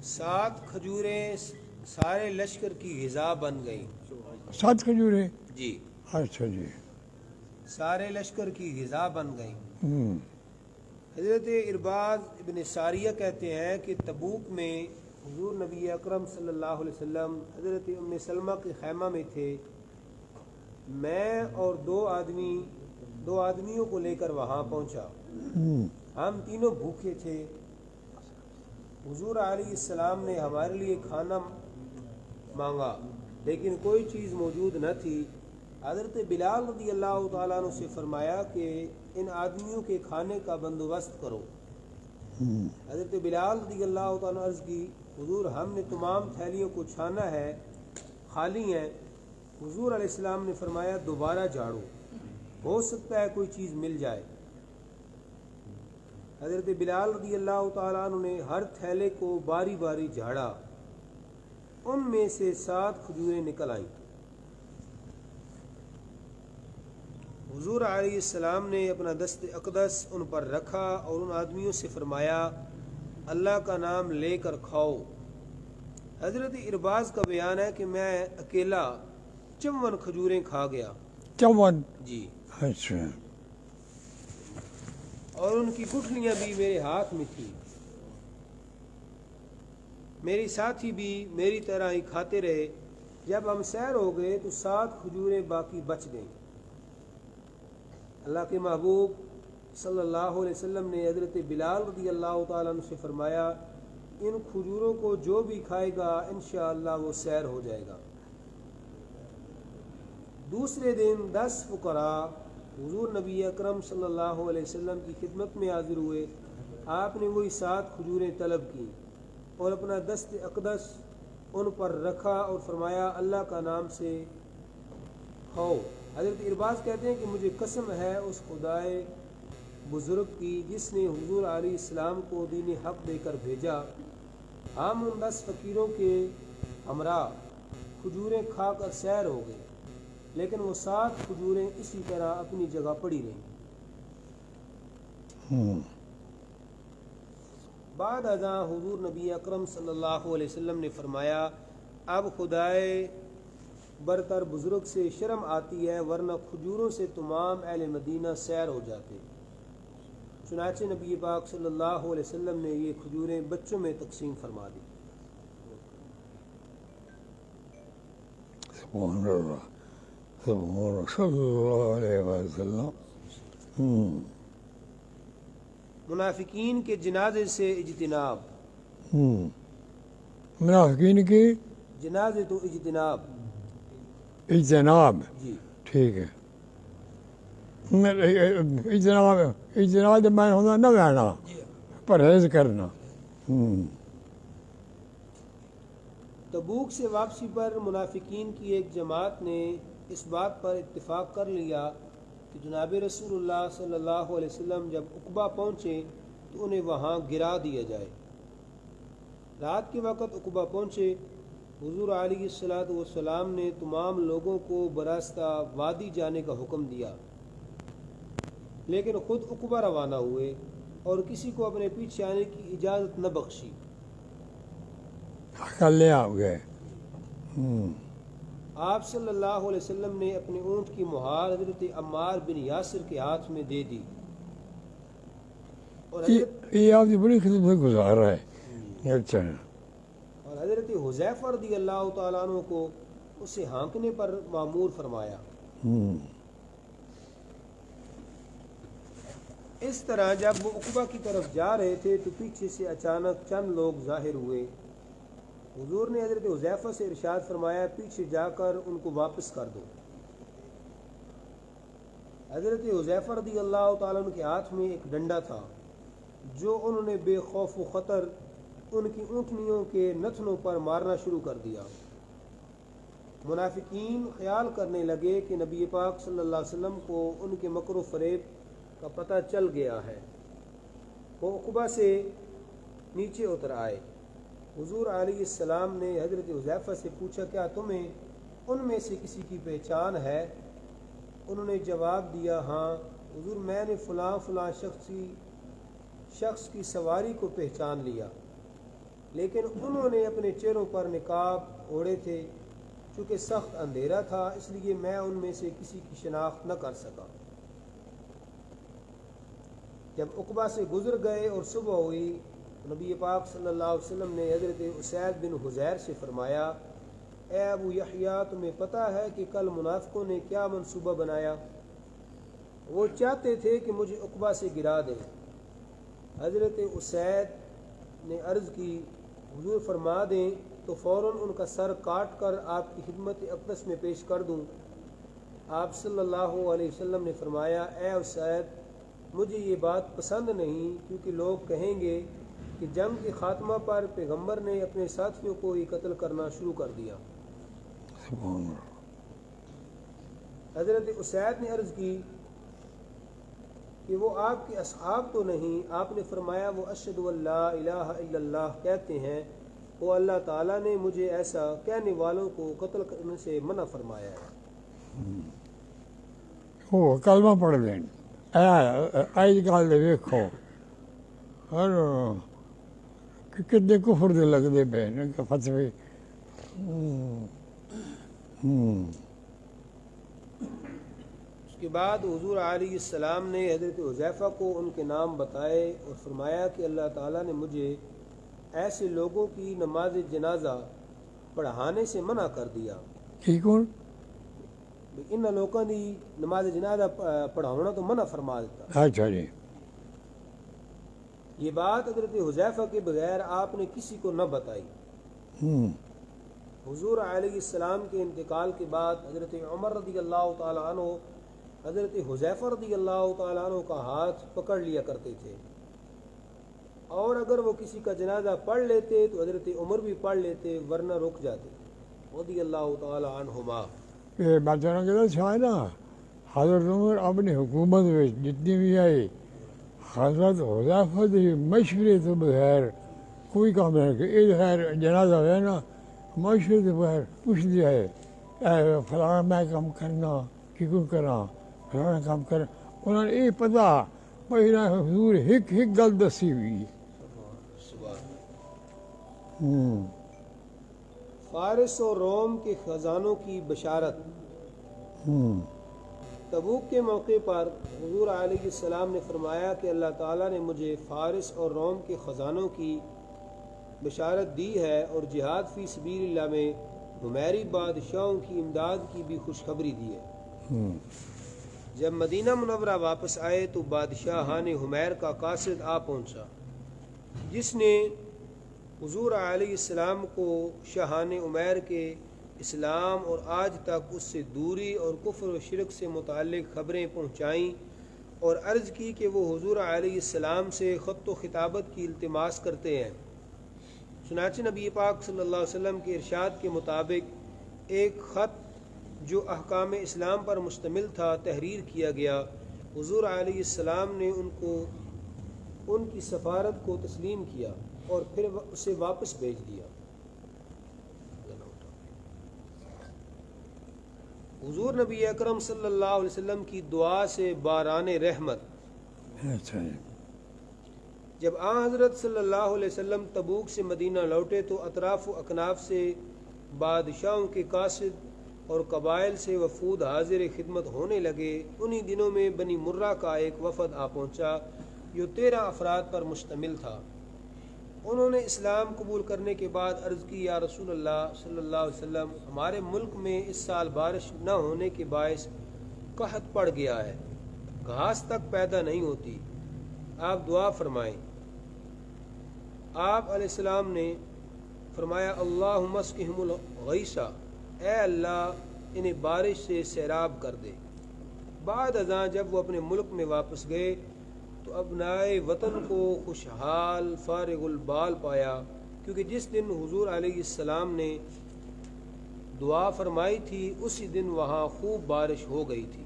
7 کھجوریں سارے لشکر کی غذا بن گئیں۔ 7 کھجوریں؟ جی اچھا جی، سارے لشکر کی غذا بن گئیں۔ ہوں، حضرت ارباز ابن ساریہ کہتے ہیں کہ تبوک میں حضور نبی اکرم صلی اللہ علیہ وسلم حضرت ام سلمہ کے خیمہ میں تھے، میں اور دو آدمیوں کو لے کر وہاں پہنچا، ہم تینوں بھوکے تھے۔ حضور علیہ السلام نے ہمارے لیے کھانا مانگا لیکن کوئی چیز موجود نہ تھی۔ حضرت بلال رضی اللہ تعالیٰ عنہ سے فرمایا کہ ان آدمیوں کے کھانے کا بندوبست کرو۔ حضرت بلال رضی اللہ تعالیٰ عنہ عرض کی، حضور ہم نے تمام تھیلیوں کو چھانا ہے، خالی ہیں۔ حضور علیہ السلام نے فرمایا دوبارہ جھاڑو، ہو سکتا ہے کوئی چیز مل جائے۔ حضرت بلال رضی اللہ تعالیٰ عنہ نے ہر تھیلے کو باری باری جھاڑا، ان میں سے 7 کھجوریں نکل آئیں۔ حضور علیہ السلام نے اپنا دست اقدس ان پر رکھا اور ان آدمیوں سے فرمایا اللہ کا نام لے کر کھاؤ۔ حضرت ارباز کا بیان ہے کہ میں اکیلا 54 کھجوریں کھا گیا۔ 54؟ جی، اچھا، اور ان کی گٹھلیاں بھی میرے ہاتھ میں تھی۔ میری ساتھی بھی میری طرح ہی کھاتے رہے۔ جب ہم سیر ہو گئے تو 7 کھجوریں باقی بچ گئیں۔ اللہ کے محبوب صلی اللہ علیہ وسلم نے حضرت بلال رضی اللہ تعالیٰ عنہ سے فرمایا ان کھجوروں کو جو بھی کھائے گا انشاءاللہ وہ سیر ہو جائے گا۔ دوسرے دن 10 فقراء حضور نبی اکرم صلی اللہ علیہ وسلم کی خدمت میں حاضر ہوئے۔ آپ نے وہی 7 کھجوریں طلب کی اور اپنا دست اقدس ان پر رکھا اور فرمایا اللہ کا نام سے کھاؤ۔ حضرت ارباز کہتے ہیں کہ مجھے قسم ہے اس خدائے بزرگ کی جس نے حضور علیہ السلام کو دین حق دے کر بھیجا، ہم ان 10 فقیروں کے ہمراہ کھجوریں کھا کر سیر ہو گئے لیکن وہ 7 کھجوریں اسی طرح اپنی جگہ پڑی رہیں۔ بعد ازاں حضور نبی اکرم صلی اللہ علیہ وسلم نے فرمایا اب خدائے برتر بزرگ سے شرم آتی ہے ورنہ کھجوروں سے تمام اہل مدینہ سیر ہو جاتے۔ چنانچہ نبی پاک صلی اللہ علیہ وسلم نے یہ کھجوریں بچوں میں تقسیم فرما دی۔ سبحان اللہ، سبحان اللہ صلی اللہ علیہ وسلم۔ منافقین کے جنازے سے اجتناب۔ منافقین کی جنازے تو اجتناب۔ اجتناب، جی ٹھیک ہے۔ اجتناب میں ہونا نہ رہنا، پرہیز کرنا۔ تبوک سے واپسی پر منافقین کی ایک جماعت نے اس بات پر اتفاق کر لیا کہ جناب رسول اللہ صلی اللہ علیہ وسلم جب عقبہ پہنچے تو انہیں وہاں گرا دیا جائے۔ رات کے وقت عقبہ پہنچے، حضور علیہ السلام نے تمام لوگوں کو براستہ وادی جانے کا حکم دیا لیکن خود عقبہ روانہ ہوئے اور کسی کو اپنے پیچھے آنے کی اجازت نہ بخشی۔ اکلے آ گئے۔ آپ صلی اللہ علیہ وسلم نے اپنے اونٹ کی مہار حضرت عمار بن یاسر کے ہاتھ میں دے دی اور یہ آپ کی بڑی خدمت گزار ہے۔ اچھا، اور حضرت حذیفہ رضی اللہ تعالیٰ عنہ کو اسے ہانکنے پر مامور فرمایا۔ اس طرح جب وہ عقبہ کی طرف جا رہے تھے تو پیچھے سے اچانک چند لوگ ظاہر ہوئے۔ حضور نے حضرت حذیفہ سے ارشاد فرمایا پیچھے جا کر ان کو واپس کر دو۔ حضرت حذیفہ رضی اللہ تعالیٰ عنہ کے ہاتھ میں ایک ڈنڈا تھا جو انہوں نے بے خوف و خطر ان کی اونٹنیوں کے نتنوں پر مارنا شروع کر دیا۔ منافقین خیال کرنے لگے کہ نبی پاک صلی اللہ علیہ وسلم کو ان کے مکر و فریب کا پتہ چل گیا ہے۔ وہ عقبہ سے نیچے اتر آئے۔ حضور علیہ السلام نے حضرت حذیفہ سے پوچھا کیا تمہیں ان میں سے کسی کی پہچان ہے؟ انہوں نے جواب دیا ہاں حضور، میں نے فلاں فلاں شخص کی سواری کو پہچان لیا۔ لیکن انہوں نے اپنے چہروں پر نقاب اوڑے تھے، چونکہ سخت اندھیرا تھا اس لیے میں ان میں سے کسی کی شناخت نہ کر سکا۔ جب عقبہ سے گزر گئے اور صبح ہوئی، نبی پاک صلی اللہ علیہ وسلم نے حضرت اسید بن حضیر سے فرمایا، اے ابو یحییٰ، تمہیں پتہ ہے کہ کل منافقوں نے کیا منصوبہ بنایا؟ وہ چاہتے تھے کہ مجھے عقبہ سے گرا دیں۔ حضرت اسید نے عرض کی، حضور فرما دیں تو فوراً ان کا سر کاٹ کر آپ کی خدمت اقدس میں پیش کر دوں۔ آپ صلی اللہ علیہ وسلم نے فرمایا، اے اسید، مجھے یہ بات پسند نہیں، کیونکہ لوگ کہیں گے کہ جنگ کے خاتمہ پر پیغمبر نے اپنے ساتھیوں کو ہی قتل کرنا شروع کر دیا۔ حضرت اسید نے عرض کی کہ وہ آپ کے اصحاب تو نہیں؟ آپ نے فرمایا، وہ اشہد ان لا الہ الا اللہ کہتے ہیں، وہ اللہ تعالیٰ نے مجھے ایسا کہنے والوں کو قتل کرنے سے منع فرمایا ہے۔ وہ کلمہ پڑھ دیں، آج کل دے ویکھو اور کتنے کفر دے لگتے پے نے فتوی۔ اس کے بعد حضور علیہ السلام نے حضرت حذیفہ کو ان کے نام بتائے اور فرمایا کہ اللہ تعالیٰ نے مجھے ایسے لوگوں کی نماز جنازہ پڑھانے سے منع کر دیا۔ ٹھیک ہوں، ان لوگوں کی نماز جنازہ پڑھانا تو منع فرما دیتا۔ اچھا جی، یہ بات حضرت حذیفہ کے بغیر آپ نے کسی کو نہ بتائی۔ حضور علیہ السلام کے انتقال کے بعد حضرت عمر رضی اللہ تعالیٰ عنہ حضرت حذیفہ رضی اللہ تعالیٰ عنہ کا ہاتھ پکڑ لیا کرتے تھے، اور اگر وہ کسی کا جنازہ پڑھ لیتے تو حضرت عمر بھی پڑھ لیتے، ورنہ رک جاتے رضی اللہ تعالیٰ عنہما۔ یہ بچوں کے ساتھ ہے نا، حضرت عمر اپنی حکومت میں جتنی بھی آئی، حضرت حذیفہ کی مشورے تو بغیر کوئی کام نہیں کہ یہ خیر جنازہ ہے نا، مشورے کے بغیر پوچھ لیا ہے، فلانا میں کام کرنا کیوں کرا، فلانا کام کرنا، انہوں نے یہ پتا پہلا حضور ایک گل دسی ہوئی۔ فارس اور روم کے خزانوں کی بشارت۔ تبوک کے موقع پر حضور علیہ السلام نے فرمایا کہ اللہ تعالیٰ نے مجھے فارس اور روم کے خزانوں کی بشارت دی ہے، اور جہاد فی سبیل اللہ میں ہمیری بادشاہوں کی امداد کی بھی خوشخبری دی ہے۔ جب مدینہ منورہ واپس آئے تو بادشاہان ہمیر کا قاصد آ پہنچا، جس نے حضور علیہ السلام کو شاہان عمیر کے اسلام اور آج تک اس سے دوری اور کفر و شرک سے متعلق خبریں پہنچائیں، اور عرض کی کہ وہ حضور علیہ السلام سے خط و خطابت کی التماس کرتے ہیں۔ چنانچہ نبی پاک صلی اللہ علیہ وسلم کے ارشاد کے مطابق ایک خط جو احکام اسلام پر مشتمل تھا تحریر کیا گیا۔ حضور علیہ السلام نے ان کی سفارت کو تسلیم کیا اور پھر اسے واپس بھیج دیا۔ حضور نبی اکرم صلی اللہ علیہ وسلم کی دعا سے باران رحمت۔ جب آن حضرت صلی اللہ علیہ وسلم تبوک سے مدینہ لوٹے تو اطراف و اکناف سے بادشاہوں کے قاصد اور قبائل سے وفود حاضر خدمت ہونے لگے۔ انہی دنوں میں بنی مرہ کا ایک وفد آ پہنچا جو 13 افراد پر مشتمل تھا۔ انہوں نے اسلام قبول کرنے کے بعد عرض کی، یا رسول اللہ صلی اللہ علیہ وسلم، ہمارے ملک میں اس سال بارش نہ ہونے کے باعث قحط پڑ گیا ہے، گھاس تک پیدا نہیں ہوتی، آپ دعا فرمائیں۔ آپ علیہ السلام نے فرمایا، اللہم اسقہم الغیث، اے اللہ انہیں بارش سے سیراب کر دے۔ بعد ازاں جب وہ اپنے ملک میں واپس گئے تو ابنائے وطن کو خوشحال فارغ البال پایا، کیونکہ جس دن حضور علیہ السلام نے دعا فرمائی تھی اسی دن وہاں خوب بارش ہو گئی تھی۔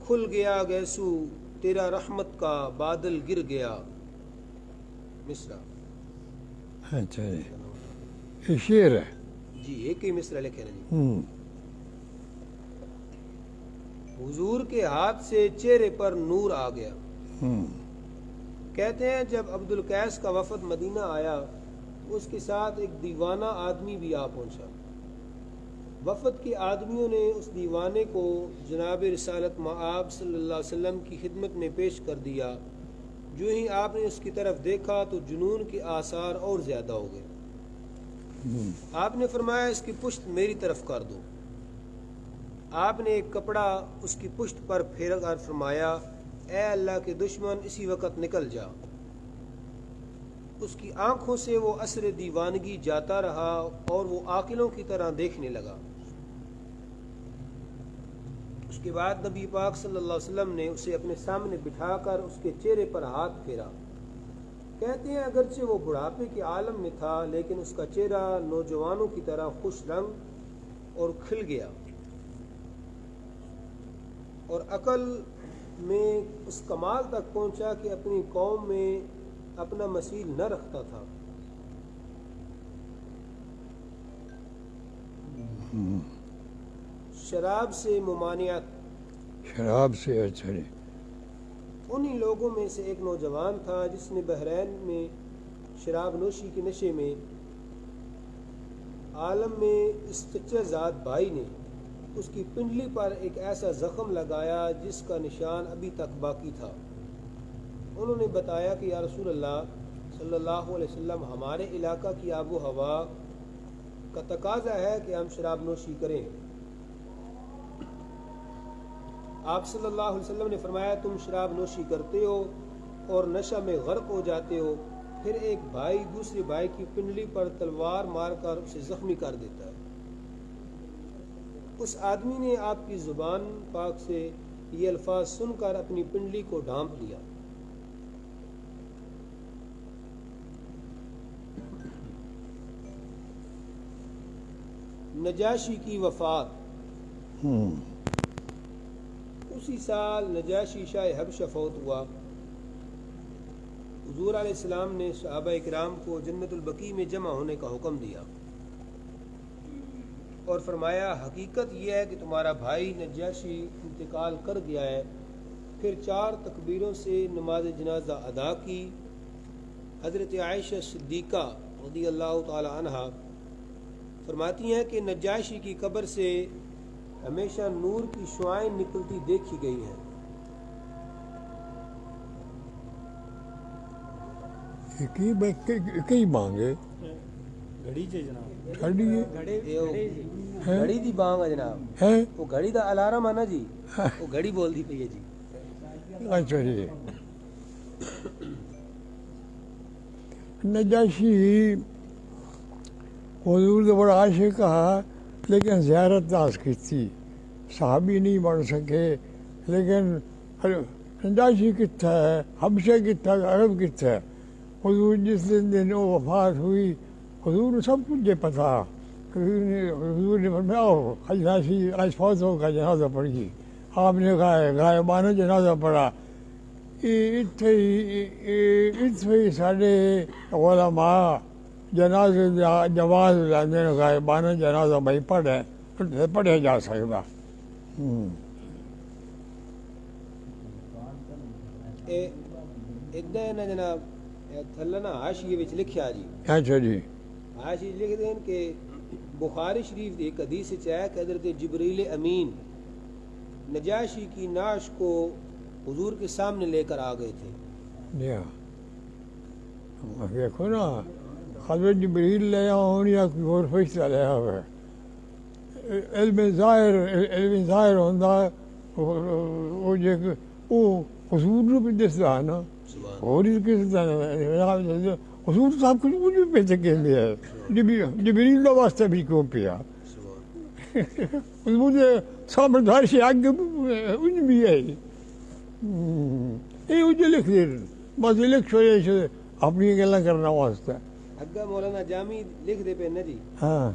کھل گیا گیسو تیرا رحمت کا بادل گر گیا۔ مصرع۔ اچھا جی، یہ شعر ہے جی، ایک ہی مصرع لکھے نا جی۔ حضور کے ہاتھ سے چہرے پر نور آ گیا۔ کہتے ہیں جب عبد القیس کا وفد مدینہ آیا اس کے ساتھ ایک دیوانہ آدمی بھی آ پہنچا۔ وفد کے آدمیوں نے اس دیوانے کو جناب رسالت مآب صلی اللہ علیہ وسلم کی خدمت میں پیش کر دیا۔ جو ہی آپ نے اس کی طرف دیکھا تو جنون کے آثار اور زیادہ ہو گئے۔ آپ نے فرمایا اس کی پشت میری طرف کر دو۔ آپ نے ایک کپڑا اس کی پشت پر پھیر کر فرمایا اے اللہ کے دشمن اسی وقت نکل جا۔ اس کی آنکھوں سے وہ اثر دیوانگی جاتا رہا اور وہ عاقلوں کی طرح دیکھنے لگا۔ اس کے بعد نبی پاک صلی اللہ علیہ وسلم نے اسے اپنے سامنے بٹھا کر اس کے چہرے پر ہاتھ پھیرا۔ کہتے ہیں اگرچہ وہ بڑھاپے کے عالم میں تھا لیکن اس کا چہرہ نوجوانوں کی طرح خوش رنگ اور کھل گیا، اور عقل میں اس کمال تک پہنچا کہ اپنی قوم میں اپنا مثیل نہ رکھتا تھا۔ شراب سے ممانعت۔ شراب سے اچھا نہیں۔ انہی لوگوں میں سے ایک نوجوان تھا جس نے بحرین میں شراب نوشی کے نشے میں عالم میں اس چچا زاد بھائی نے اس کی پنڈلی پر ایک ایسا زخم لگایا جس کا نشان ابھی تک باقی تھا۔ انہوں نے بتایا کہ یا رسول اللہ صلی اللہ علیہ وسلم، ہمارے علاقہ کی آب و ہوا کا تقاضا ہے کہ ہم شراب نوشی کریں۔ آپ صلی اللہ علیہ وسلم نے فرمایا تم شراب نوشی کرتے ہو اور نشہ میں غرق ہو جاتے ہو، پھر ایک بھائی دوسرے بھائی کی پنڈلی پر تلوار مار کر اسے زخمی کر دیتا ہے۔ اس آدمی نے آپ کی زبان پاک سے یہ الفاظ سن کر اپنی پنڈلی کو ڈھانپ لیا۔ نجاشی کی وفات۔ اسی سال نجاشی شاہ حبشہ فوت ہوا۔ حضور علیہ السلام نے صحابہ اکرام کو جنت البقیع میں جمع ہونے کا حکم دیا اور فرمایا حقیقت یہ ہے کہ تمہارا بھائی نجاشی انتقال کر گیا ہے۔ پھر 4 تکبیروں سے نماز جنازہ ادا کی۔ حضرت عائشہ صدیقہ رضی اللہ تعالی عنہا فرماتی ہیں کہ نجاشی کی قبر سے ہمیشہ نور کی شعائیں نکلتی دیکھی گئی ہیں۔ کئی مانگے گھڑی چ جناب، گھڑی دی بانگ ہے جناب، وہ گھڑی دا الارم ہے نا جی، وہ گھڑی بول دی پئی ہے جی۔ اچھا جی۔ نجاشی حضور کا بڑا عاشق کہا لیکن زیارت داس کی تھی، صحابی نہیں بن سکے۔ لیکن نجاشی کتنا ہے، حبشہ کتنا ہے، عرب کتنا ہے۔ حضور جس دن وہ وفات ہوئی حضور سب کچھ یہ پتا۔ حضور نے فرمایا آؤ نجاشی آج فوت ہو کا جنازہ پڑھی۔ آپ نے کہا غائبانہ جنازہ پڑھا۔ اتھے سارے علماء جنازے جواز لاندے غائبانہ جنازہ بھائی پڑھے جا سکتا۔ ادھا نا جناب تھلا نا حاشیے وچ لکھیا جی، اچھا جی، حاشیے لکھ دین کہ بخاری شریف ایک حدیث وچ ہے کہ حضرت جبریل امین نجاشی کی نعش کو حضور کے سامنے لے کر آ گئے تھے۔ جی ہاں، دیکھو نا حضرت جبریل لے آؤں یا کوئی اور فرشتہ لے آوے، علم ظاہر ہوندہ وہ حضور رو بھی دستا ہے نا، اور اس کے حضور صاحب کچھ بھی پہ سکیں دیا ہے، جبریل کا واسطہ بھی کیوں پیا، حضور سامردار سے آگے انج بھی ہے۔ یہ مجھے لکھ دے بس لکھ چھوڑے سے اپنی گلا کرنا واسطہ۔ اگا مولانا جامی لکھ دے پہ نا جی، ہاں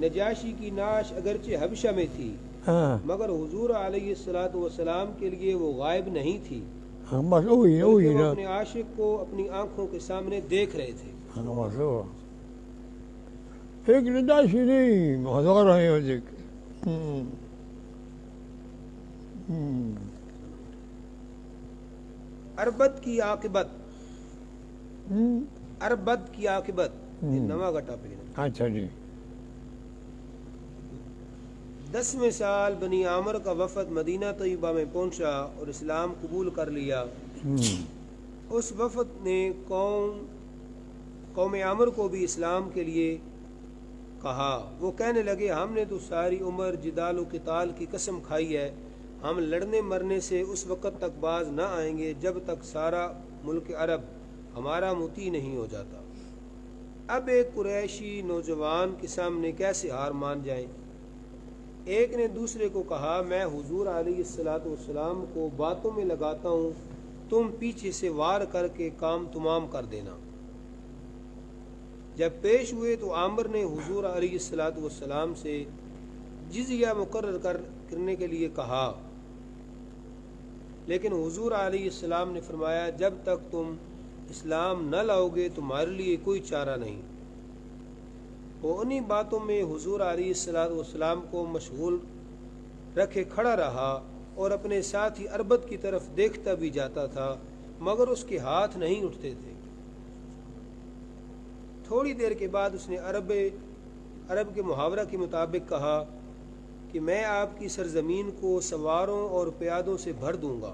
نجاشی کی نعش اگرچہ حبشہ میں تھی ہاں مگر حضور علیہ السلام کے لیے وہ غائب نہیں تھی، ہاں بس وہی وہ نا، اپنے عاشق کو اپنی آنکھوں کے سامنے دیکھ رہے تھے۔ ہاں بس وہ ایک نجاشی نہیں ہزاروں ہیں وہ دیکھ۔ اربد کی عاقبت، اربد کی عاقبت نواں کا ٹاپک ہے۔ اچھا جی 10ویں سال بنی عامر کا وفد مدینہ طیبہ میں پہنچا اور اسلام قبول کر لیا۔ اس وفد نے قوم عامر کو بھی اسلام کے لیے کہا۔ وہ کہنے لگے ہم نے تو ساری عمر جدال و قتال کی قسم کھائی ہے، ہم لڑنے مرنے سے اس وقت تک باز نہ آئیں گے جب تک سارا ملک عرب ہمارا مطیع نہیں ہو جاتا۔ اب ایک قریشی نوجوان کے سامنے کیسے ہار مان جائیں؟ ایک نے دوسرے کو کہا میں حضور علیہ السلام کو باتوں میں لگاتا ہوں، تم پیچھے سے وار کر کے کام تمام کر دینا۔ جب پیش ہوئے تو عامر نے حضور علیہ السلام سے جزیہ مقرر کرنے کے لیے کہا، لیکن حضور علیہ السلام نے فرمایا جب تک تم اسلام نہ لاؤ گے تمہارے لیے کوئی چارہ نہیں۔ وہ انہی باتوں میں حضور علیہ السلام کو مشغول رکھے کھڑا رہا اور اپنے ساتھی اربد کی طرف دیکھتا بھی جاتا تھا مگر اس کے ہاتھ نہیں اٹھتے تھے۔ تھوڑی دیر کے بعد اس نے عرب کے محاورہ کے مطابق کہا کہ میں آپ کی سرزمین کو سواروں اور پیادوں سے بھر دوں گا۔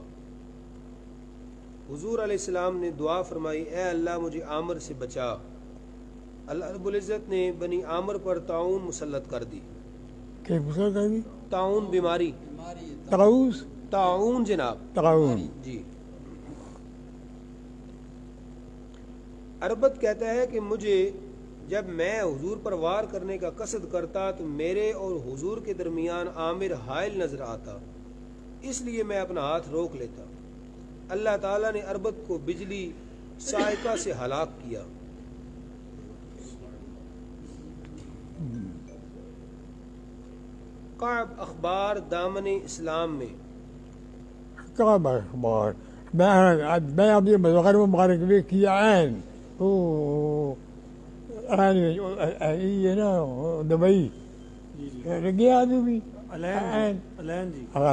حضور علیہ السلام نے دعا فرمائی اے اللہ مجھے عامر سے بچا۔ اللہ رب العزت نے بنی عامر پر طاعون مسلط کر دی۔ کیا مسلط کر دی؟ طاعون بیماری، طاؤس، طاعون جناب، طاعون جی۔ اربد کہتا ہے کہ مجھے جب میں حضور پر وار کرنے کا قصد کرتا تو میرے اور حضور کے درمیان عامر حائل نظر آتا، اس لیے میں اپنا ہاتھ روک لیتا۔ اللہ تعالیٰ نے اربد کو بجلی صاعقہ سے ہلاک کیا۔ کعب اخبار دامن اسلام میں کعب اخبار میں ابھی مظہر مبارک بھی کیا عین یہ نا دبئی گیا آدمی الین جی کعب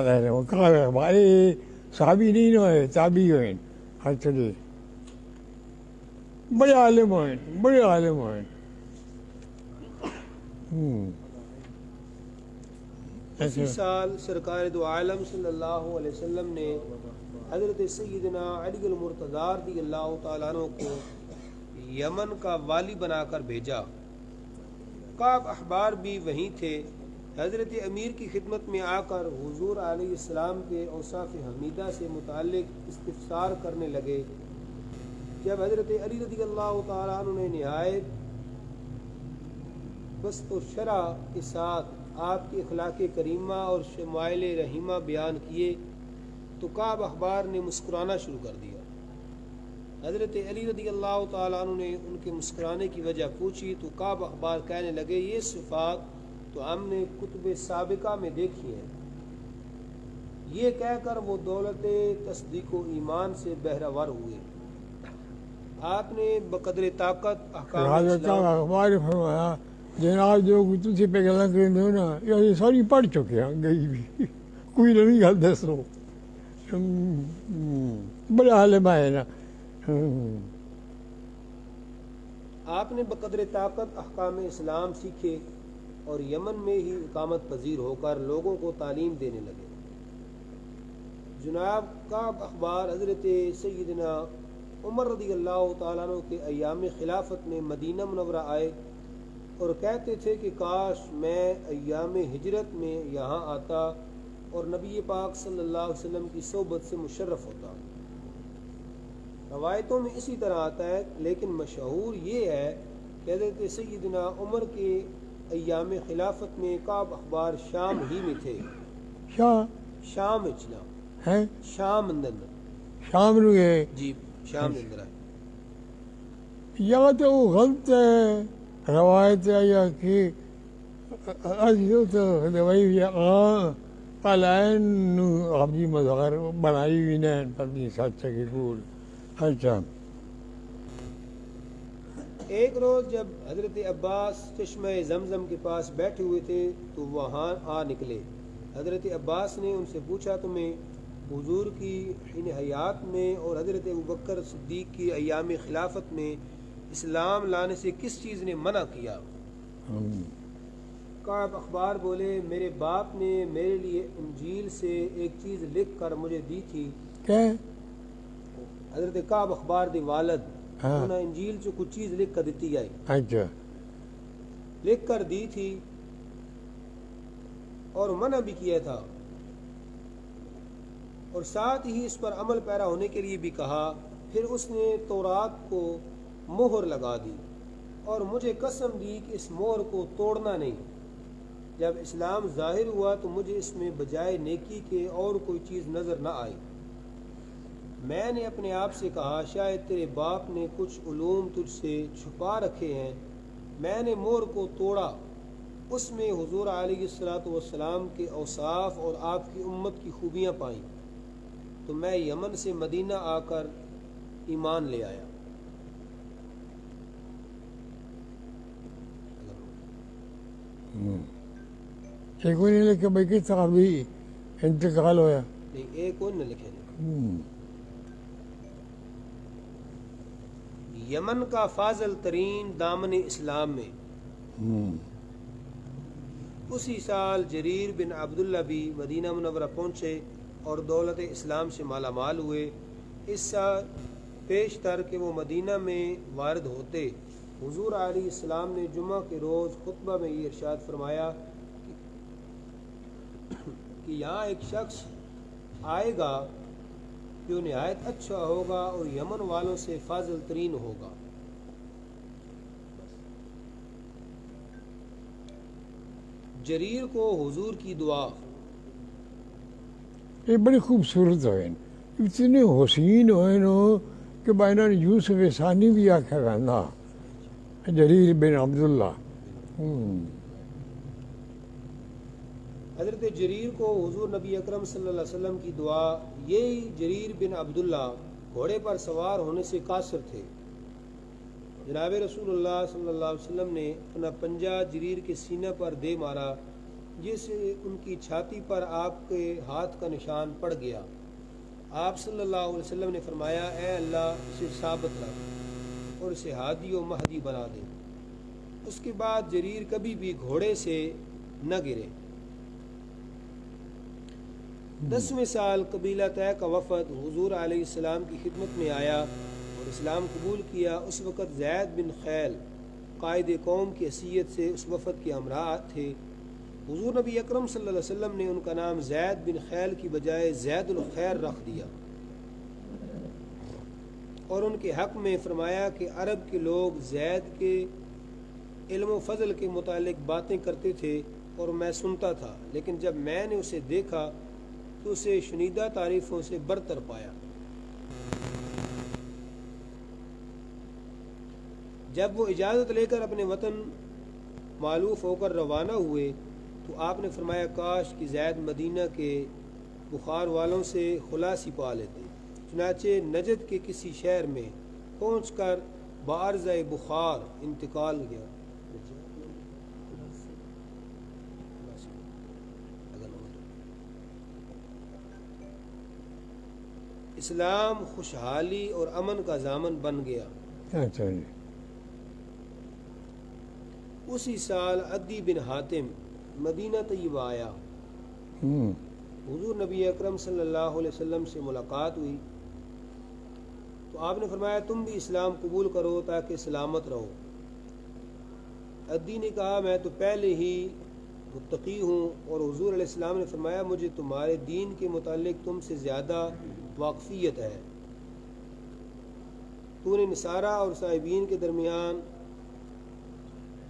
اخبار صحابی نہیں ہوئے تابعی ہوئے۔ اچھا جی بڑے عالم ہوئے، بڑے عالم ہوئے۔ اسی سال سرکار دو عالم صلی اللہ علیہ وسلم نے حضرت سیدنا علی المرتضی رضی اللہ تعالیٰ عنہ کو یمن کا والی بنا کر بھیجا۔ کعب احبار بھی وہیں تھے۔ حضرت امیر کی خدمت میں آ کر حضور علیہ السلام کے اوصاف حمیدہ سے متعلق استفسار کرنے لگے۔ جب حضرت علی رضی اللہ تعالیٰ عنہ نے نہایت بسط و شرح کے ساتھ آپ کی اخلاق کریمہ اور شمائل رحیمہ بیان کیے تو کعب احبار نے مسکرانا شروع کر دیا۔ حضرت علی رضی اللہ تعالیٰ عنہ نے ان کے مسکرانے کی وجہ پوچھی تو کعب احبار کہنے لگے یہ صفات تو ہم نے کتب سابقہ میں دیکھی ہیں۔ یہ کہہ کر وہ دولت تصدیق و ایمان سے بہرہ ور ہوئے۔ آپ نے بقدر طاقت احکام اسلام اخبار فرمایا جناب جو تجھے پہ گلا کریں دو نا یہ ساری پڑھ چکے ہیں گئی بھی کوئی نہیں گل دسو بڑے عالم ہے نا۔ آپ نے بقدر طاقت احکام اسلام سیکھے اور یمن میں ہی اقامت پذیر ہو کر لوگوں کو تعلیم دینے لگے۔ جناب کعب اخبار حضرت سیدنا عمر رضی اللہ تعالیٰ عنہ کے ایام خلافت میں مدینہ منورہ آئے اور کہتے تھے کہ کاش میں ایام ہجرت میں یہاں آتا اور نبی پاک صلی اللہ علیہ وسلم کی صحبت سے مشرف ہوتا۔ روایتوں میں اسی طرح آتا ہے لیکن مشہور یہ ہے کہ حضرت سیدنا عمر کے ایام خلافت میں کعب اخبار شام ہی میں تھے۔ شام اچنا ہے شام اندر شام نو گئے جی شام اندر ہے۔ یا تو غلط ہے روایت ہے یا کہ دوائی پلائن اپنی مظہر بنائی ہوئی نے اپنی سچ کی پور۔ اچھا ایک روز جب حضرت عباس چشمہ زمزم کے پاس بیٹھے ہوئے تھے تو وہاں آ نکلے۔ حضرت عباس نے ان سے پوچھا تمہیں حضور کی حین حیات میں اور حضرت ابوبکر صدیق کی ایام خلافت میں اسلام لانے سے کس چیز نے منع کیا؟ کعب اخبار بولے میرے باپ نے میرے لیے انجیل سے ایک چیز لکھ کر مجھے دی تھی. کیا؟ حضرت کعب اخبار دے والد انہوں نے انجیل سے کچھ چیز لکھ کر دیتی آئی، اچھا لکھ کر دی تھی اور منع بھی کیا تھا، اور ساتھ ہی اس پر عمل پیرا ہونے کے لیے بھی کہا. پھر اس نے تورات کو مہر لگا دی اور مجھے قسم دی کہ اس مہر کو توڑنا نہیں. جب اسلام ظاہر ہوا تو مجھے اس میں بجائے نیکی کے اور کوئی چیز نظر نہ آئی. میں نے اپنے آپ سے کہا شاید تیرے باپ نے کچھ علوم تجھ سے چھپا رکھے ہیں. میں نے مہر کو توڑا، اس میں حضور علیہ الصلوۃ والسلام کے اوصاف اور آپ کی امت کی خوبیاں پائیں، تو میں یمن سے مدینہ آ کر ایمان لے آیا. ایک کوئی نہیں لکھا بھائی کس طرح بھی انتقال ہوا؟ نہیں ایک کوئی نہ لکھے نہیں. یمن کا فاضل ترین دامن اسلام میں اسی سال جریر بن عبداللہ بھی مدینہ منورہ پہنچے اور دولت اسلام سے مالا مال ہوئے. اس سال پیش تر کہ وہ مدینہ میں وارد ہوتے، حضور علیہ السلام نے جمعہ کے روز خطبہ میں یہ ارشاد فرمایا کہ یہاں ایک شخص آئے گا جو نہایت اچھا ہوگا اور یمن والوں سے فاضل ترین ہوگا. جریر کو حضور کی دعا. یہ بڑی خوبصورت ہوئے، اتنے حسین ہوئے نو کہ بائنا نے یوسف ثانی بھی آکھا گانا جریر بن عبداللہ. حضرت جریر کو حضور نبی اکرم صلی اللہ علیہ وسلم کی دعا. یہی جریر بن عبداللہ گھوڑے پر سوار ہونے سے قاصر تھے. جناب رسول اللہ صلی اللہ علیہ وسلم نے اپنا پنجہ جریر کے سینہ پر دے مارا، جس سے ان کی چھاتی پر آپ کے ہاتھ کا نشان پڑ گیا. آپ صلی اللہ علیہ وسلم نے فرمایا اے اللہ اسے ثابت رکھ اور اسے ہادی و مہدی بنا دے. اس کے بعد جریر کبھی بھی گھوڑے سے نہ گرے. 10ویں سال قبیلہ طے کا وفد حضور علیہ السلام کی خدمت میں آیا اور اسلام قبول کیا. اس وقت زید بن خیل قائد قوم کی حیثیت سے اس وفد کے ہمراہ تھے. حضور نبی اکرم صلی اللہ علیہ وسلم نے ان کا نام زید بن خیل کی بجائے زید الخیر رکھ دیا اور ان کے حق میں فرمایا کہ عرب کے لوگ زید کے علم و فضل کے متعلق باتیں کرتے تھے اور میں سنتا تھا، لیکن جب میں نے اسے دیکھا تو اسے شنیدہ تعریفوں سے برتر پایا. جب وہ اجازت لے کر اپنے وطن معلوف ہو کر روانہ ہوئے تو آپ نے فرمایا کاش کہ زید مدینہ کے بخار والوں سے خلاصی پا لیتے. چنانچہ نجد کے کسی شہر میں پہنچ کر بعرضہ بخار انتقال گیا. اسلام خوشحالی اور امن کا ضامن بن گیا. اسی سال عدی بن حاتم مدینہ طیبہ آیا. حضور نبی اکرم صلی اللہ علیہ وسلم سے ملاقات ہوئی تو آپ نے فرمایا تم بھی اسلام قبول کرو تاکہ سلامت رہو. عدی نے کہا میں تو پہلے ہی متقی ہوں، اور حضور علیہ السلام نے فرمایا مجھے تمہارے دین کے متعلق تم سے زیادہ واقفیت ہے. تو نے نصارہ اور صاحبین کے درمیان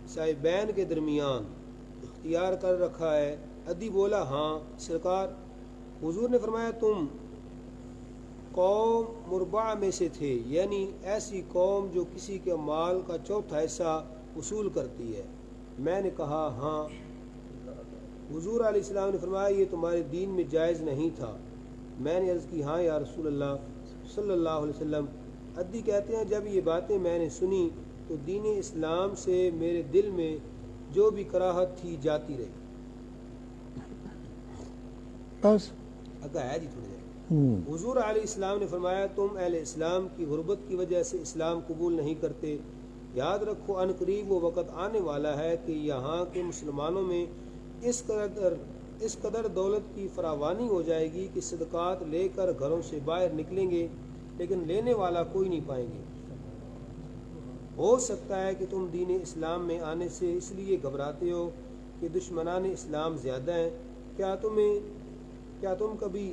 صاحبین کے درمیان اختیار کر رکھا ہے. عدی بولا ہاں سرکار. حضور نے فرمایا تم قوم مربع میں سے تھے، یعنی ایسی قوم جو کسی کے مال کا چوتھا حصہ وصول کرتی ہے. میں نے کہا ہاں. حضور علیہ السلام نے فرمایا یہ تمہارے دین میں جائز نہیں تھا. میں نے عرض کی ہاں یا رسول اللہ صلی اللہ علیہ وسلم. عدی کہتے ہیں جب یہ باتیں میں نے سنی تو دین اسلام سے میرے دل میں جو بھی کراہت تھی جاتی رہی. بس اگا ہے جی تھوڑے حضور علیہ السلام نے فرمایا تم اہل اسلام کی غربت کی وجہ سے اسلام قبول نہیں کرتے، یاد رکھو ان قریب وہ وقت آنے والا ہے کہ یہاں کے مسلمانوں میں اس قدر دولت کی فراوانی ہو جائے گی کہ صدقات لے کر گھروں سے باہر نکلیں گے لیکن لینے والا کوئی نہیں پائیں گے۔ ہو سکتا ہے کہ تم دین اسلام میں آنے سے اس لیے گھبراتے ہو کہ دشمنان اسلام زیادہ ہیں۔ کیا تم کبھی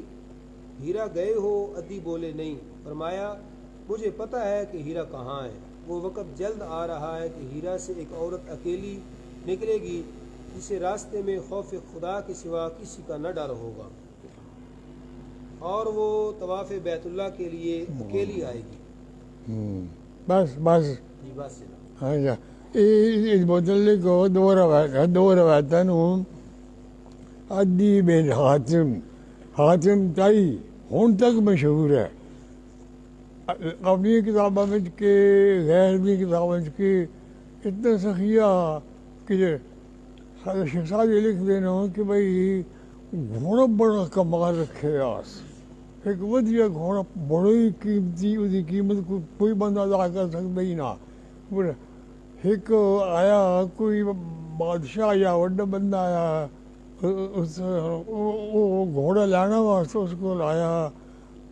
ہیرا گئے ہو؟ عدی بولے نہیں۔ فرمایا مجھے پتہ ہے کہ ہیرا کہاں ہے، وہ وقت جلد آ رہا ہے کہ ہیرا سے ایک عورت اکیلی نکلے گی جسے راستے میں خوف خدا کے سوا کسی کا نہ ڈر ہوگا، اور وہ طواف بیت اللہ کے لیے اکیلی آئے گی۔ بس جی بس سے اچھا، اس متعلق دو روایتیں عدی بن حاتم تائی ہن تک مشہور ہے، اپنی کتابوں میں کہ غیر بھی کتابوں کے اتنا سخیہ کہ شیخ صاحب یہ لکھ دینا کہ بھائی گھوڑا بڑا کمال رکھے آس، ایک ودیا گھوڑا بڑی قیمتی، اس کی قیمت کوئی بندہ ادا کر سکتا ہی نہ۔ ایک آیا کوئی بادشاہ یا وڈا بندہ آیا، وہ گھوڑا لانا واسطے اس کو لایا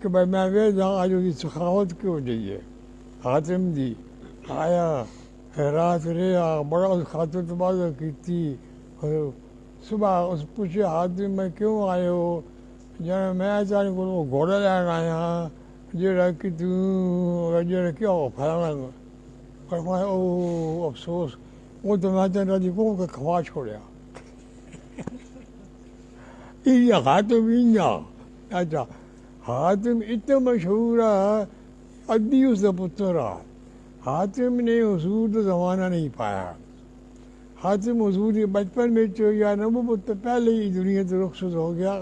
کہ بھائی میں ویسا آج اس کی سخاوت کیوں جائیے۔ حاتم دی آیا، رات رہا، بڑا اس خاطر تبادلہ کی تھی، صبح اس پوچھے حاتم میں کیوں آئے ہو؟ جانا میں چاہنے کو وہ گھوڑا لینا آیا جڑا کہ جڑا کیا ہو پھیلانا، فرمایا او افسوس وہ تو میں چاہتا جی کو کھوا چھوڑیا۔ یہ حاتم اچھا حاتم اتنا مشہور ہے، عدی اس کا پتر ہے۔ حاتم نے حضور کا زمانہ نہیں پایا، حاتم حضور کے بچپن میں یا نبوت تو پہلے ہی دنیا سے رخصت ہو گیا۔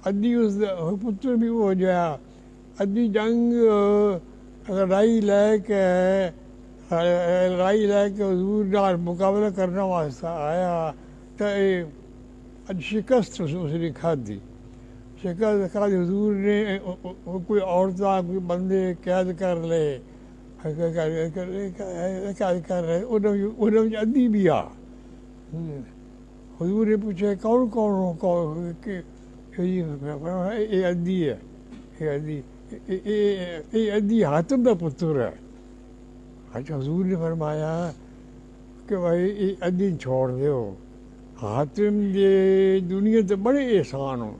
عدی اس پتر بھی ہو گیا۔ عدی جنگ لڑائی لے کے حضور نال مقابلہ کرنا واسطہ آیا تو شکست اس نے کھادی، حضور نے کوئی عورتیں کوئی بندے قید کر لے، قید کر رہے انہوں نے عدی بھی آ۔ حضور نے پوچھا کون یہ عدی ہے، یہ عدی حاتم کا پتر ہے۔ اچھا حضور نے فرمایا کہ بھائی یہ عدی چھوڑ دیو، حاتم دے دنیا تے بڑے احسان ہو،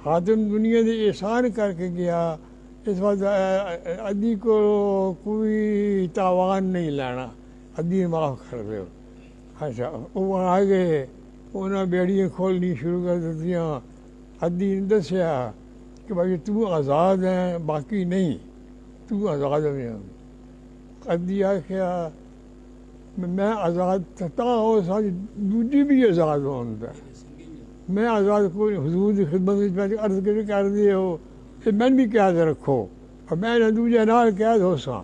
حاتم دنیا دے احسان کر کے گیا، اس وقت عدی کو کوئی تاوان نہیں لینا، عدی معاف کر دیو۔ اچھا وہ آ گئے، انہیں بیڑیاں کھولنی شروع کر دیتیاں۔ عدی نے دسیا کہ بھائی تو آزاد ہیں باقی نہیں، تو آزاد ہے۔ عدی آخیا میں آزاد تا ہو ساری دوجی بھی آزاد ہوتا ہے، میں آزاد کوئی حضور کی خدمت میں عرض کر دیے ہو کہ میں بھی قید رکھو اور میں نہ دوجے نال قید ہو سا،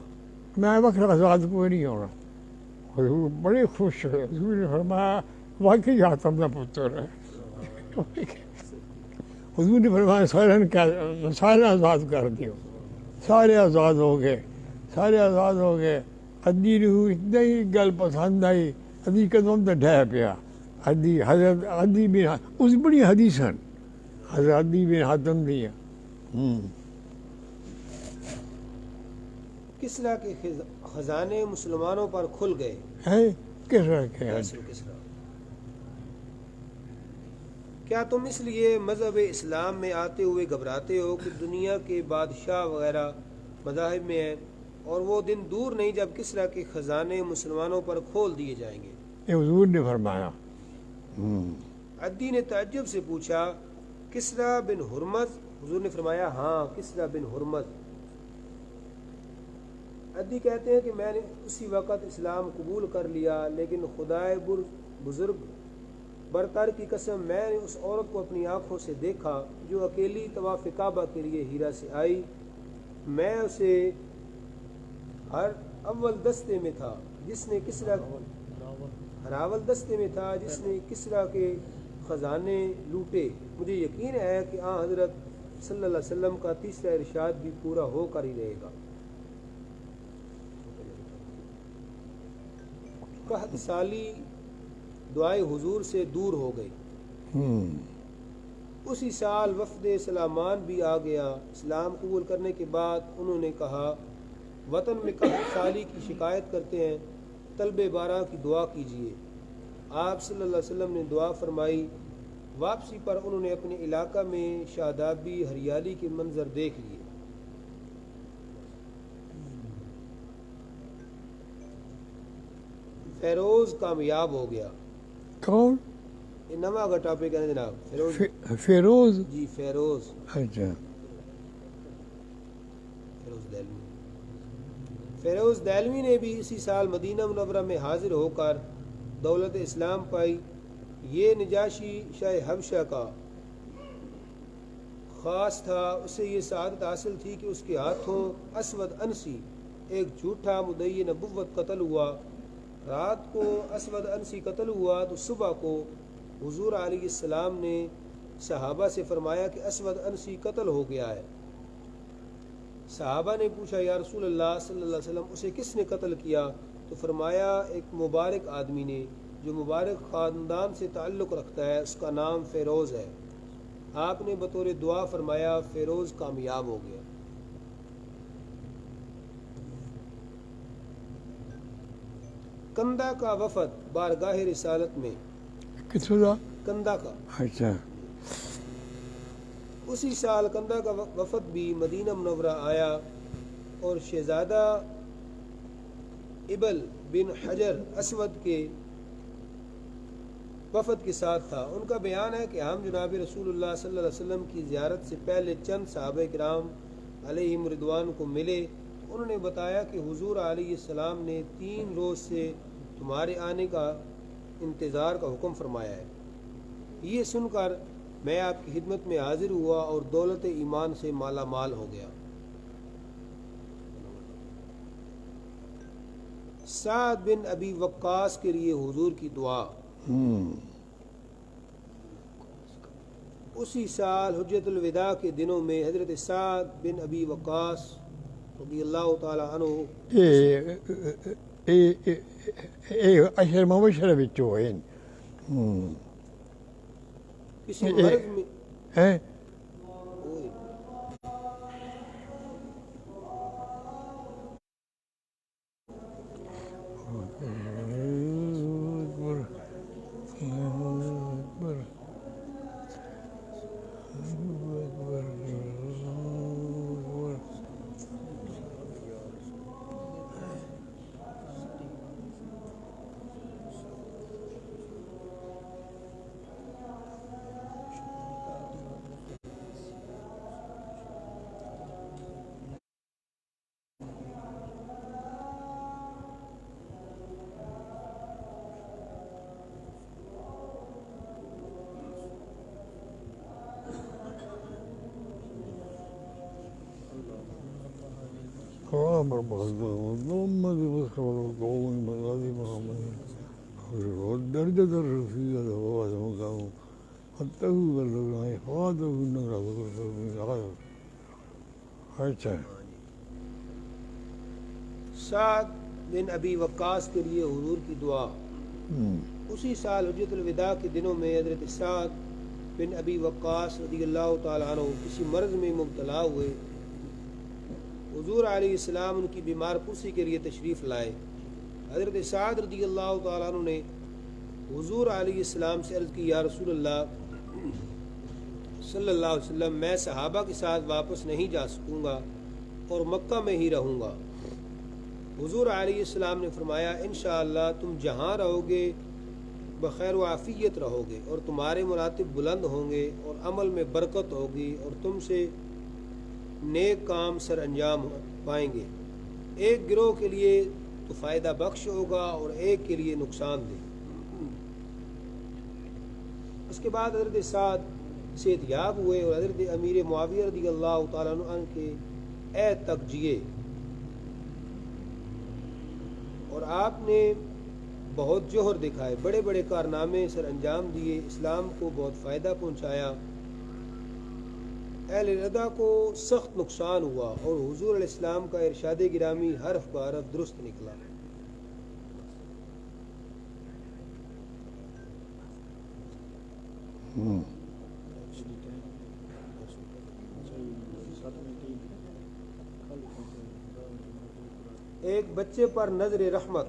میں وقت آزاد کوئی نہیں ہونا۔ حضور بڑے خوش ہوئے، حضور نے فرمایا واقعی حاتم کا پتر ہے۔ حضور نے فرمایا سارے آزاد کر دیو، سارے آزاد ہو گئے، سارے آزاد ہو گئے۔ عدی نے اتنا ہی گل پسند آئی، عدی قدم تو ڈھہ پیا۔ عدی حضرت عدی بن اس بڑی حدیث ہیں حضرت عدی بن حاتم دی۔ کسریٰ کے خزانے مسلمانوں پر کھل گئے۔ کسریٰ کے کیا تم اس لیے مذہب اسلام میں آتے ہوئے گھبراتے ہو کہ دنیا کے بادشاہ وغیرہ مذاہب میں ہیں، اور وہ دن دور نہیں جب کسریٰ کے خزانے مسلمانوں پر کھول دیے جائیں گے؟ یہ حضور نے فرمایا۔ عدی نے تعجب سے پوچھا کسریٰ بن ہرمز؟ حضور نے فرمایا ہاں کسریٰ بن ہرمز۔ عدی کہتے ہیں کہ میں نے اسی وقت اسلام قبول کر لیا، لیکن خدائے بزرگ برتر کی قسم میں نے اس عورت کو اپنی آنکھوں سے دیکھا جو اکیلی طواف کعبہ کے لیے ہیرا سے آئی۔ میں اسے ہر اول دستے میں تھا جس نے کسریٰ کے خزانے لوٹے۔ مجھے یقین ہے کہ حضرت صلی اللہ علیہ وسلم کا تیسرا ارشاد بھی پورا ہو کر ہی رہے گا۔ 61 سالی دعائے حضور سے دور ہو گئی۔ اسی سال وفد سلامان بھی آ گیا۔ اسلام قبول کرنے کے بعد انہوں نے کہا وطن میں 61 سالی کی شکایت کرتے ہیں، طلب بارہ کی دعا کیجیے۔ آپ صلی اللہ علیہ وسلم نے دعا فرمائی۔ واپسی پر انہوں نے اپنے علاقہ میں شادابی ہریالی کے منظر دیکھ لیے۔ فیروز کامیاب ہو گیا۔ کون؟ یہ نواں کا ٹاپک ہے جناب، فیروز فیروز؟ جی فیروز، اچھا۔ فیروز دہلوی نے بھی اسی سال مدینہ منورہ میں حاضر ہو کر دولت اسلام پائی۔ یہ نجاشی شاہ حبشہ کا خاص تھا، اسے یہ سعادت حاصل تھی کہ اس کے ہاتھوں اسود انسی ایک جھوٹا مدعی نبوت قتل ہوا۔ رات کو اسود انسی قتل ہوا تو صبح کو حضور علیہ السلام نے صحابہ سے فرمایا کہ اسود انسی قتل ہو گیا ہے۔ صحابہ نے پوچھا یا رسول اللہ صلی اللہ علیہ وسلم اسے کس نے قتل کیا؟ تو فرمایا ایک مبارک آدمی نے جو مبارک خاندان سے تعلق رکھتا ہے، اس کا نام فیروز ہے۔ آپ نے بطور دعا فرمایا فیروز کامیاب ہو گیا۔ کندہ کا وفد بارگاہ رسالت میں، کس کا؟ کندہ کا، اچھا۔ اسی سال کندہ کا وفد بھی مدینہ منورہ آیا اور شہزادہ ابل بن حجر اسود کے وفد کے ساتھ تھا۔ ان کا بیان ہے کہ ہم جناب رسول اللہ صلی اللہ علیہ وسلم کی زیارت سے پہلے چند صحابہ کرام علیہم رضوان کو ملے۔ انہوں نے بتایا کہ حضور علیہ السلام نے 3 روز سے تمہارے آنے کا انتظار کا حکم فرمایا ہے۔ یہ سن کر میں آپ کی خدمت میں حاضر ہوا اور دولت ایمان سے مالا مال ہو گیا۔ سعد بن ابی وقاص کے لیے حضور کی دعا۔ اسی سال حجۃ الوداع کے دنوں میں حضرت سعد بن ابی وقاص رضی اللہ تعالی عنہ اشر مبشرہ بچوں ہیں کسی مرض میں سعد بن ابی وقاص کے لیے حضور کی دعا۔ اسی سال حجۃ الوداع کے دنوں میں حضرت سعد بن ابی وقاص رضی اللہ تعالیٰ عنہ کسی مرض میں مبتلا ہوئے۔ حضور علیہ السلام ان کی بیمار پرسی کے لیے تشریف لائے۔ حضرت سعد رضی اللہ تعالیٰ عنہ نے حضور علیہ السلام سے عرض کی یا رسول اللہ صلی اللہ علیہ وسلم میں صحابہ کے ساتھ واپس نہیں جا سکوں گا اور مکہ میں ہی رہوں گا۔ حضور علیہ السلام نے فرمایا انشاءاللہ تم جہاں رہو گے بخیر و عافیت رہو گے اور تمہارے مراتب بلند ہوں گے اور عمل میں برکت ہوگی اور تم سے نیک کام سر انجام پائیں گے۔ ایک گروہ کے لیے تو فائدہ بخش ہوگا اور ایک کے لیے نقصان دہ۔ اس کے بعد حضرت سعد صحت یاب ہوئے اور حضرت امیر معاویہ رضی اللہ تعالیٰ عنہ کے عہد تک جیے اور آپ نے بہت جوہر دکھائے، بڑے بڑے کارنامے سر انجام دیے، اسلام کو بہت فائدہ پہنچایا اہل ردا کو سخت نقصان ہوا اور حضور علیہ السلام کا ارشاد گرامی حرف بحرف درست نکلا۔ ایک بچے پر نظر رحمت۔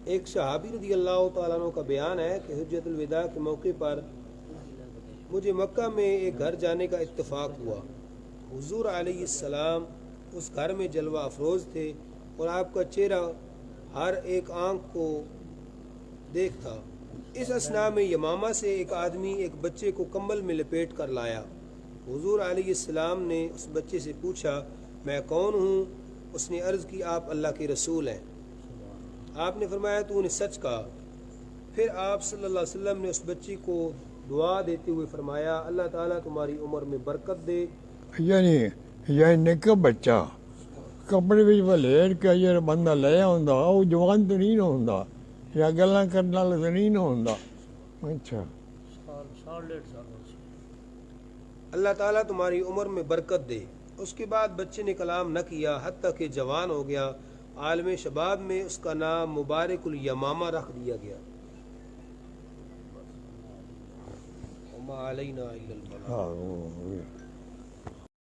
ایک صحابی رضی اللہ تعالیٰ عنہ کا بیان ہے کہ حجۃ الوداع کے موقع پر مجھے مکہ میں ایک گھر جانے کا اتفاق ہوا۔ حضور علیہ السلام اس گھر میں جلوہ افروز تھے اور آپ کا چہرہ ہر ایک آنکھ کو دیکھ تھا۔ اس اثناء میں یمامہ سے ایک آدمی ایک بچے کو کمبل میں لپیٹ کر لایا۔ حضور علیہ السلام نے اس بچے سے پوچھا میں کون ہوں؟ اس نے عرض کی آپ اللہ کے رسول ہیں۔ آپ نے فرمایا تو نے سچ کہا۔ پھر آپ صلی اللہ علیہ وسلم نے اس بچی کو دعا دیتے ہوئے فرمایا اللہ تعالیٰ تمہاری عمر میں برکت دے۔ یعنی نکا بچہ کپڑے وچ ولیٹ کے جڑا بندہ لے آندا وہ جوان تو نہیں نہ ہوندا یا گلاں کرن والا تو نہیں نہ ہوندا۔ اچھا سال ڈیڑھ سال اللہ تعالیٰ تمہاری عمر میں برکت دے۔ اس کے بعد بچے نے کلام نہ کیا حتیٰ کہ جوان ہو گیا۔ عالم شباب میں اس کا نام مبارک الیمامہ رکھ دیا گیا۔ وما علینا الا البلاغ۔